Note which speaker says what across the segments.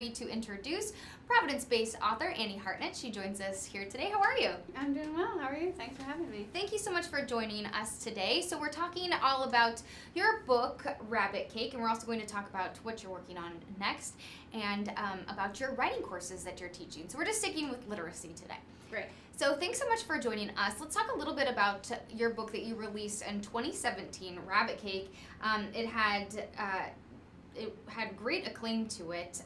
Speaker 1: To introduce Providence-based author Annie Hartnett. She joins us here today. How are you?
Speaker 2: I'm doing well. How are you? Thanks for having me.
Speaker 1: Thank you so much for joining us today. So we're talking all about your book, Rabbit Cake, and we're also going to talk about what you're working on next and about your writing courses that you're teaching. So we're just sticking with literacy today.
Speaker 2: Great.
Speaker 1: So thanks so much for joining us. Let's talk a little bit about your book that you released in 2017, Rabbit Cake. It had great acclaim to it.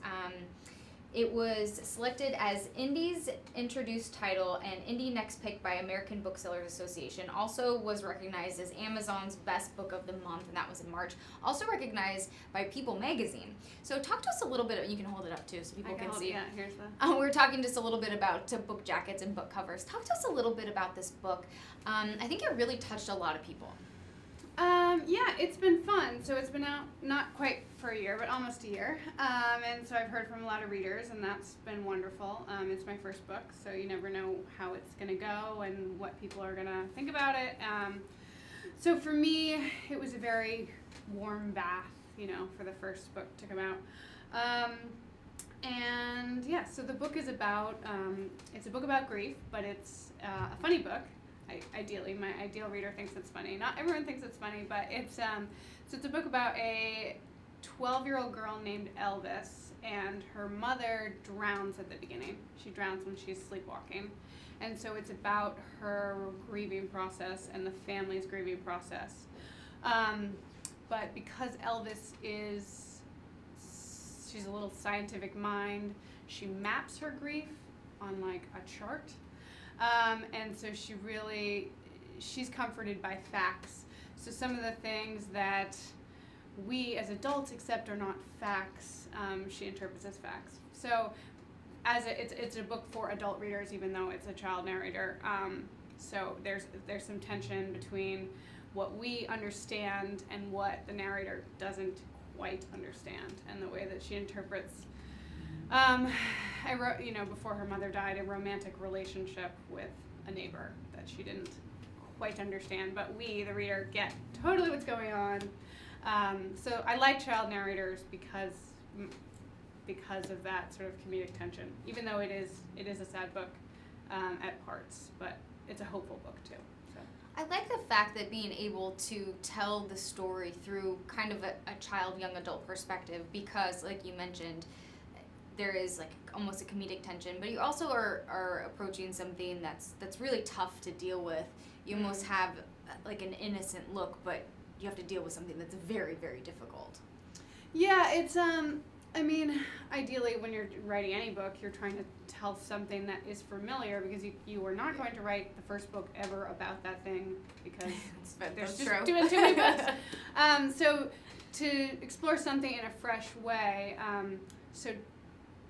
Speaker 1: It was selected as Indie's introduced title and Indie Next Pick by American Booksellers Association. Also was recognized as Amazon's best book of the month, and that was in March. Also recognized by People magazine. So talk to us a little bit. You can hold it up too, so people can see.
Speaker 2: Yeah, here's the.
Speaker 1: We're talking just a little bit about book jackets and book covers. Talk to us a little bit about this book. I think it really touched a lot of people.
Speaker 2: Yeah, it's been fun. So it's been out not quite for a year, but almost a year. And so I've heard from a lot of readers, and that's been wonderful. It's my first book, so you never know how it's going to go and what people are going to think about it. So for me, it was a very warm bath, for the first book to come out. And yeah, so the book is about, it's a book about grief, but it's a funny book. Ideally, my ideal reader thinks it's funny. Not everyone thinks it's funny, but it's a book about a 12-year-old girl named Elvis, and her mother drowns at the beginning. She drowns when she's sleepwalking, and so it's about her grieving process and the family's grieving process. But because Elvis she's a little scientific mind, she maps her grief on like a chart. And so she's comforted by facts. So some of the things that we as adults accept are not facts, she interprets as facts. So it's a book for adult readers, even though it's a child narrator. So there's some tension between what we understand and what the narrator doesn't quite understand, and the way that she interprets. I wrote, before her mother died, a romantic relationship with a neighbor that she didn't quite understand, but we, the reader, get totally what's going on. So I like child narrators because of that sort of comedic tension, even though it is a sad book at parts, but it's a hopeful book too. So.
Speaker 1: I like the fact that being able to tell the story through kind of a child, young adult perspective, because, like you mentioned, there is like almost a comedic tension, but you also are approaching something that's really tough to deal with. You almost have like an innocent look, but you have to deal with something that's very, very difficult.
Speaker 2: Yeah, it's ideally when you're writing any book, you're trying to tell something that is familiar, because you are not going to write the first book ever about that thing, because there's just too many books. So to explore something in a fresh way, so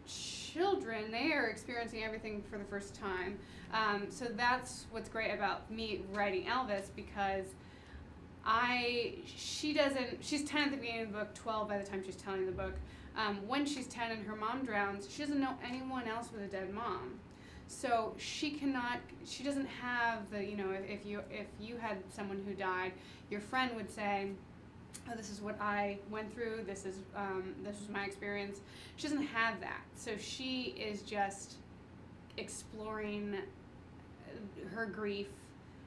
Speaker 2: children, they are experiencing everything for the first time. So that's what's great about me writing Elvis, because she's 10 at the beginning of the book, 12 by the time she's telling the book. When she's 10 and her mom drowns, she doesn't know anyone else with a dead mom. So she doesn't have the, if you had someone who died, your friend would say, oh, this is what I went through, this was my experience. She doesn't have that. So she is just exploring her grief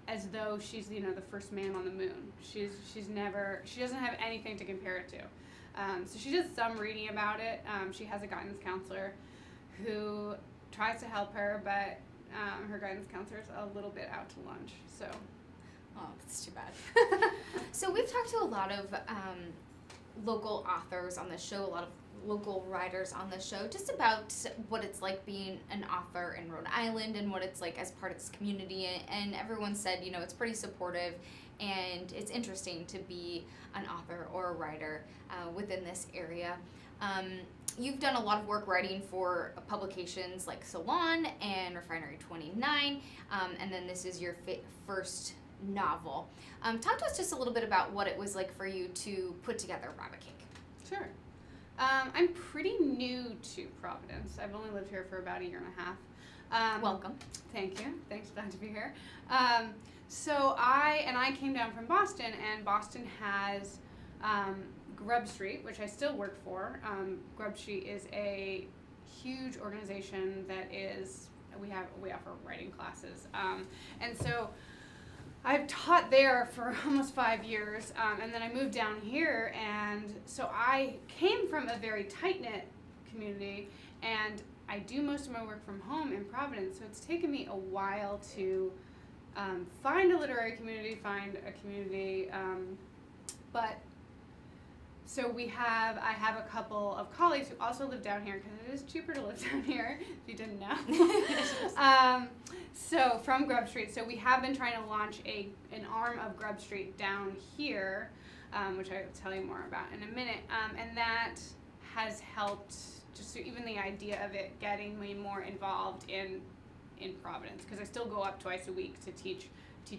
Speaker 2: as though she's, the first man on the moon. She doesn't have anything to compare it to. So she does some reading about it. She has a guidance counselor who tries to help her, but her guidance counselor is a little bit out to lunch, so.
Speaker 1: Oh, that's too bad. So we've talked to a lot of local authors on the show, a lot of local writers on the show, just about what it's like being an author in Rhode Island and what it's like as part of this community. And everyone said, it's pretty supportive, and it's interesting to be an author or a writer within this area. You've done a lot of work writing for publications like Salon and Refinery 29, and then this is your first novel. Talk to us just a little bit about what it was like for you to put together Rabbit Cake.
Speaker 2: Sure. I'm pretty new to Providence. I've only lived here for about a year and a half.
Speaker 1: Welcome.
Speaker 2: Thank you. Thanks, glad to be here. So I came down from Boston, and Boston has Grub Street, which I still work for. Grub Street is a huge organization that is, we offer writing classes. And so I've taught there for almost 5 years, and then I moved down here, and so I came from a very tight-knit community, and I do most of my work from home in Providence, so it's taken me a while to find a literary community, find a community, but so I have a couple of colleagues who also live down here, because it is cheaper to live down here, if you didn't know. So from Grub Street, so we have been trying to launch an arm of Grub Street down here, which I will tell you more about in a minute, and that has helped, just so even the idea of it getting me more involved in Providence, because I still go up twice a week to teach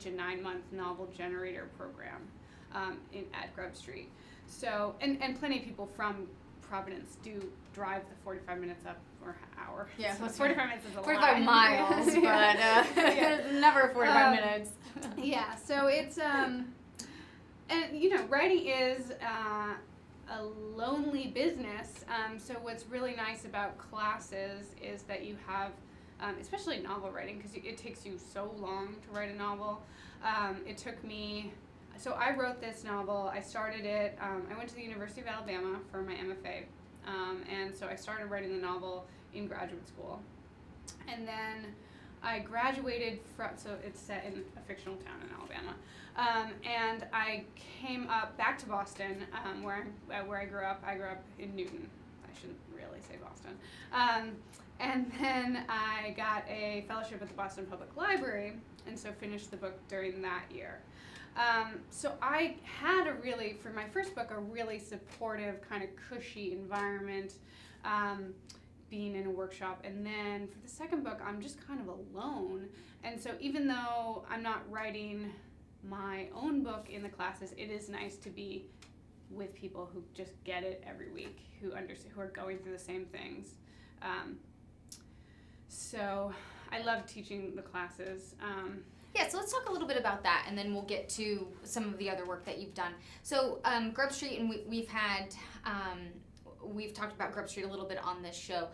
Speaker 2: a 9-month novel generator program at Grub Street. So, and plenty of people from Providence do drive the 45 minutes up or hour.
Speaker 1: Yeah,
Speaker 2: so 45 minutes is a lot.
Speaker 1: 45 miles, but
Speaker 2: yeah.
Speaker 1: never 45 minutes.
Speaker 2: Yeah, so it's, and you know, writing is a lonely business, so what's really nice about classes is that you have, especially novel writing, because it takes you so long to write a novel. It took me, so I wrote this novel, I started it, I went to the University of Alabama for my MFA, and so I started writing the novel in graduate school. And then I graduated from, so it's set in a fictional town in Alabama, and I came up back to Boston, where I grew up. I grew up in Newton. I shouldn't really say Boston. And then I got a fellowship at the Boston Public Library, and so finished the book during that year. So I had for my first book, a really supportive, kind of cushy environment, being in a workshop. And then for the second book, I'm just kind of alone. And so even though I'm not writing my own book in the classes, it is nice to be with people who just get it every week, who understand, who are going through the same things. So I love teaching the classes.
Speaker 1: Yeah, so let's talk a little bit about that, and then we'll get to some of the other work that you've done. So Grub Street, and we've talked about Grub Street a little bit on this show,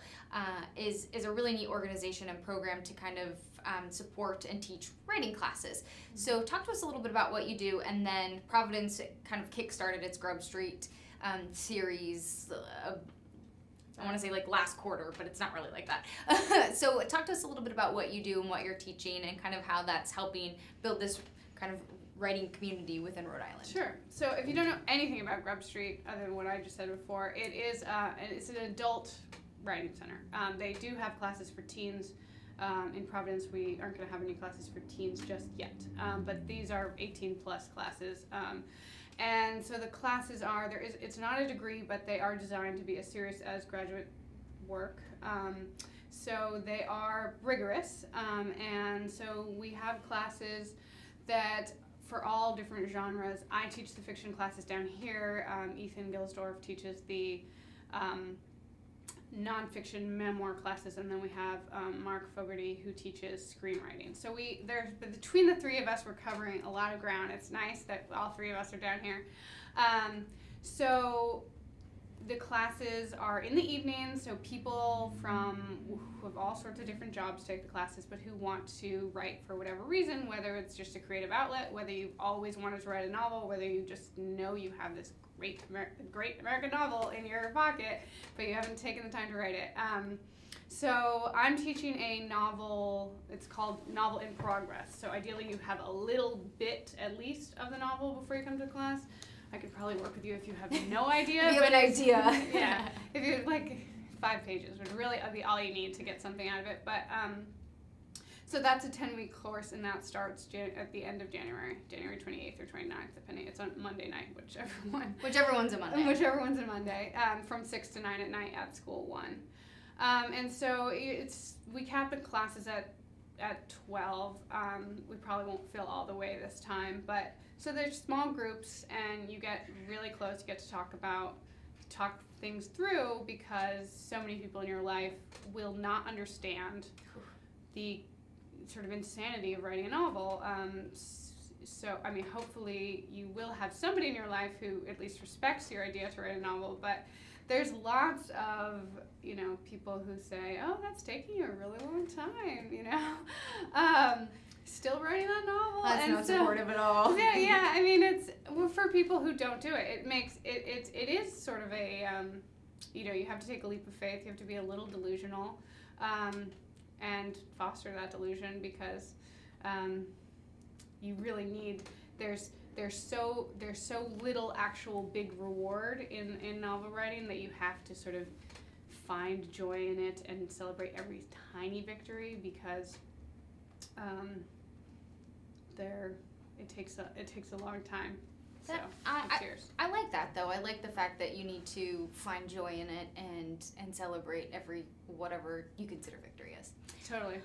Speaker 1: is a really neat organization and program to kind of support and teach writing classes. So talk to us a little bit about what you do, and then Providence kind of kickstarted its Grub Street series. I want to say like last quarter, but it's not really like that. So talk to us a little bit about what you do and what you're teaching, and kind of how that's helping build this kind of writing community within Rhode Island.
Speaker 2: Sure. So if you don't know anything about Grub Street, other than what I just said before, it's an adult writing center. They do have classes for teens. In Providence, we aren't going to have any classes for teens just yet, but these are 18 plus classes. And so the classes it's not a degree, but they are designed to be as serious as graduate work. So they are rigorous, and so we have classes that for all different genres. I teach the fiction classes down here. Ethan Gilsdorf teaches the nonfiction memoir classes, and then we have Mark Fogarty, who teaches screenwriting. So between the three of us, we're covering a lot of ground. It's nice that all three of us are down here. So the classes are in the evenings, so people who have all sorts of different jobs take the classes, but who want to write for whatever reason, whether it's just a creative outlet, whether you've always wanted to write a novel, whether you just know you have this great American novel in your pocket, but you haven't taken the time to write it. So I'm teaching a novel, it's called Novel in Progress. So ideally you have a little bit, at least, of the novel before you come to class. I could probably work with you if you have no idea.
Speaker 1: If you have an idea.
Speaker 2: Yeah. If you like 5 pages would really be all you need to get something out of it. But so that's a 10-week course, and that starts at the end of January 28th or 29th, depending. It's on Monday night,
Speaker 1: Whichever one's a Monday.
Speaker 2: Whichever one's a Monday, from 6 to 9 at night at School 1. And so we cap the classes at 12. We probably won't fill all the way this time, but so there's small groups, and you get really close. You get to talk things through, because so many people in your life will not understand the sort of insanity of writing a novel. So, I mean, hopefully you will have somebody in your life who at least respects your idea to write a novel, but there's lots of people who say, oh, that's taking you a really long time, still writing that novel.
Speaker 1: That's not supportive at all.
Speaker 2: Yeah, I mean, it's for people who don't do it. It is sort of a, you have to take a leap of faith. You have to be a little delusional, and foster that delusion because you really need. There's so little actual big reward in novel writing that you have to sort of find joy in it and celebrate every tiny victory because it takes a long time. So
Speaker 1: I like that though. I like the fact that you need to find joy in it and celebrate every whatever you consider victory is.
Speaker 2: Totally.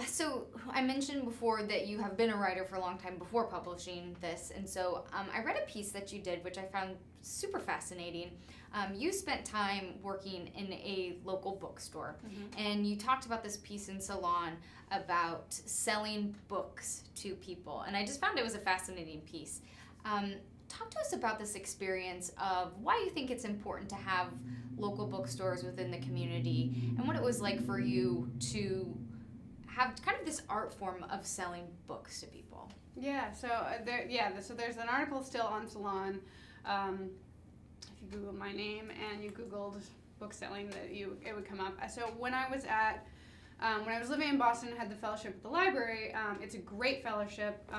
Speaker 1: So I mentioned before that you have been a writer for a long time before publishing this, and so I read a piece that you did which I found super fascinating. You spent time working in a local bookstore, and you talked about this piece in Salon about selling books to people, and I just found it was a fascinating piece. Talk to us about this experience of why you think it's important to have local bookstores within the community and what it was like for you to have kind of this art form of selling books to people.
Speaker 2: Yeah, so so there's an article still on Salon. If you Google my name and you Googled book selling, it would come up. So when I was living in Boston and had the fellowship at the library, it's a great fellowship.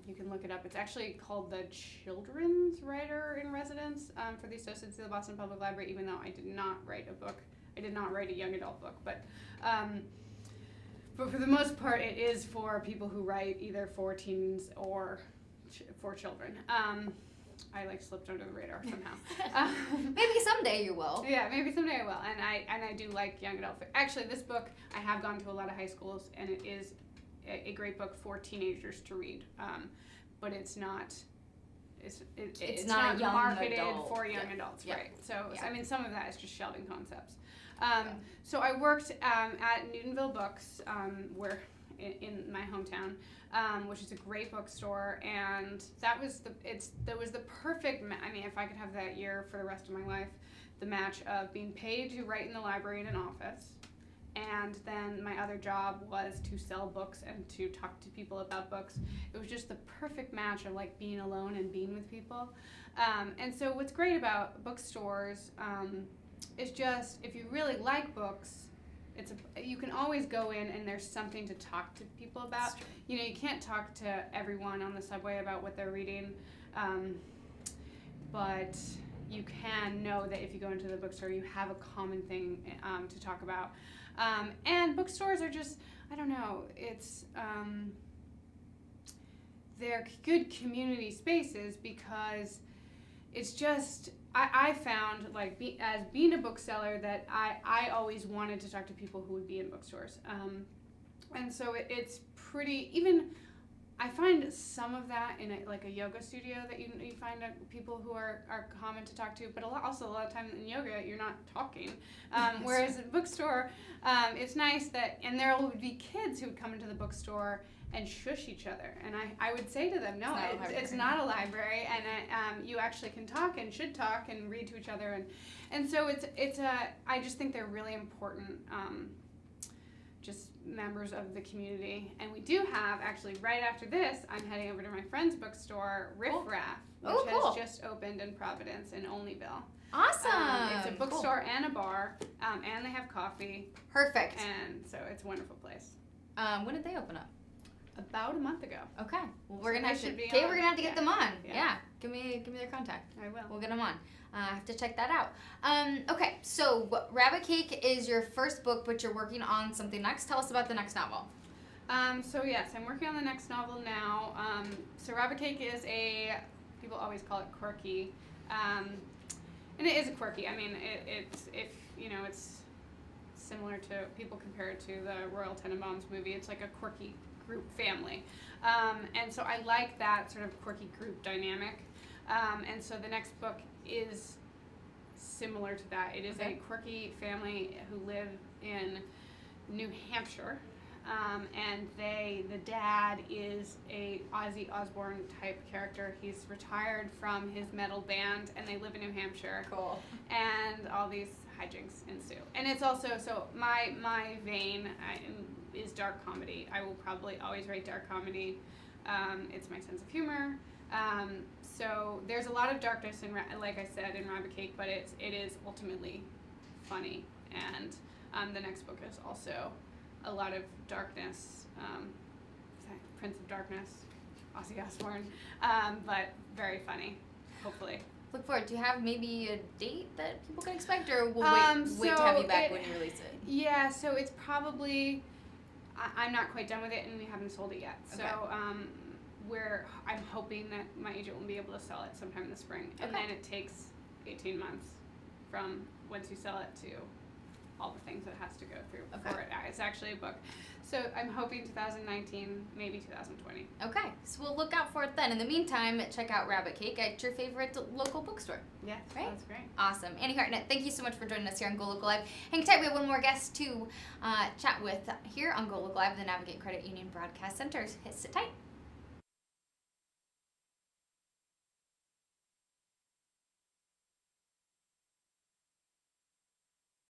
Speaker 2: You can look it up. It's actually called the Children's Writer in Residence for the Associates of the Boston Public Library, even though I did not write a book. I did not write a young adult book, but for the most part, it is for people who write either for teens or for children. I slipped under the radar somehow.
Speaker 1: Maybe someday you will.
Speaker 2: Yeah, maybe someday I will. And I do like young adult. Actually, this book I have gone to a lot of high schools, and it is a great book for teenagers to read. But it's not. It's not
Speaker 1: young
Speaker 2: marketed
Speaker 1: adult.
Speaker 2: for young adults, right? So I mean, some of that is just shelving concepts. So I worked at Newtonville Books, where in my hometown, which is a great bookstore, and that was the perfect. I mean, if I could have that year for the rest of my life, the match of being paid to write in the library in an office, and then my other job was to sell books and to talk to people about books. It was just the perfect match of being alone and being with people. And so what's great about bookstores is just if you really like books. You can always go in and there's something to talk to people about. You can't talk to everyone on the subway about what they're reading, but you can know that if you go into the bookstore, you have a common thing to talk about. And bookstores are just, I don't know, they're good community spaces because it's just, I found, as being a bookseller, that I always wanted to talk to people who would be in bookstores. And so it's pretty, even, I find some of that in a yoga studio that you find people who are common to talk to, but a lot of times in yoga, you're not talking. Whereas at a bookstore, it's nice that, and there would be kids who would come into the bookstore and shush each other, and I would say to them, no, it's not a library, and you actually can talk and should talk and read to each other, and so I just think they're really important, just members of the community. And we do have, actually, right after this, I'm heading over to my friend's bookstore, Riff Raff, which has just opened in Providence in Olneyville.
Speaker 1: Awesome.
Speaker 2: It's a bookstore and a bar, and they have coffee.
Speaker 1: Perfect.
Speaker 2: And so it's a wonderful place.
Speaker 1: When did they open up?
Speaker 2: About a month ago.
Speaker 1: Okay. Well, we're gonna have to get them on. Yeah. Give me their contact.
Speaker 2: I will.
Speaker 1: We'll get them on. I have to check that out. Okay. So Rabbit Cake is your first book, but you're working on something next. Tell us about the next novel.
Speaker 2: So yes, I'm working on the next novel now. So Rabbit Cake is people always call it quirky, and it is a quirky. I mean, it's similar to, people compare it to the Royal Tenenbaums movie. It's like a quirky group family, and so I like that sort of quirky group dynamic, and so the next book is similar to that. It is a quirky family who live in New Hampshire, and the dad is a Ozzy Osbourne type character. He's retired from his metal band, and they live in New Hampshire.
Speaker 1: Cool.
Speaker 2: And all these hijinks ensue. And it's also, so my vein is dark comedy. I will probably always write dark comedy. It's my sense of humor. So there's a lot of darkness in, like I said, in Rabbit Cake, but it is ultimately funny. And the next book is also a lot of darkness. Prince of Darkness, Ozzy Osbourne, but very funny, hopefully.
Speaker 1: Look forward. Do you have maybe a date that people can expect, or we'll wait to have you back when you release it?
Speaker 2: Yeah, so it's probably, I'm not quite done with it, and we haven't sold it yet.
Speaker 1: Okay.
Speaker 2: So I'm hoping that my agent will be able to sell it sometime in the spring, and
Speaker 1: Okay.
Speaker 2: then it takes 18 months from once you sell it to all the things that it has to go through before it's actually a book. So I'm hoping 2019, maybe 2020.
Speaker 1: Okay, so we'll look out for it then. In the meantime, check out Rabbit Cake at your favorite local bookstore.
Speaker 2: Yeah,
Speaker 1: Right?
Speaker 2: That's great.
Speaker 1: Awesome. Annie Hartnett, thank you so much for joining us here on GoLocal Live. Hang tight, we have one more guest to chat with here on GoLocal Live, the Navigate Credit Union Broadcast Center. Sit tight.